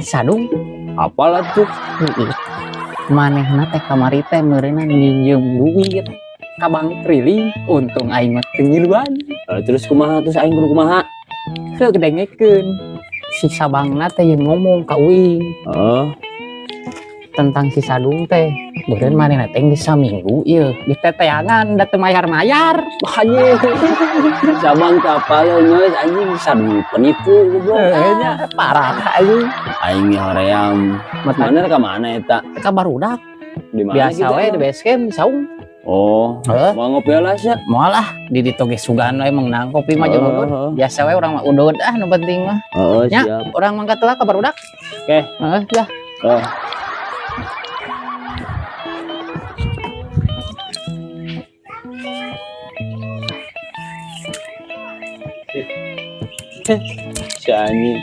Sadung Apalah tuh? manehna teh kamari teh meureunna nginjem duit ka Bang Prilly untung aing mah teu ngiluan Terus kumaha terus aing kudu kumaha? teu kedengekeun si sabangna teh yang ngomong ka uing Oh, tentang si Sadung teh meureun manehna teh geus saminggu ieu di teteangan da teu mayar-mayar anjing. Sabang kapal geus anjing Sadung penipu goblok. nya parah anjing Aing hoream. Mana ka mana eta? ka barudak Di mana biasa we di base camp saung Oh, mau ngopi alas ya? moal ah di ditu ge sugan we menang kopi mah jeung udud biasa we urang mah udud nu penting mah Oh, nya siap. urang mangkat heula ka barudak Oke. ya Oh. Si anjing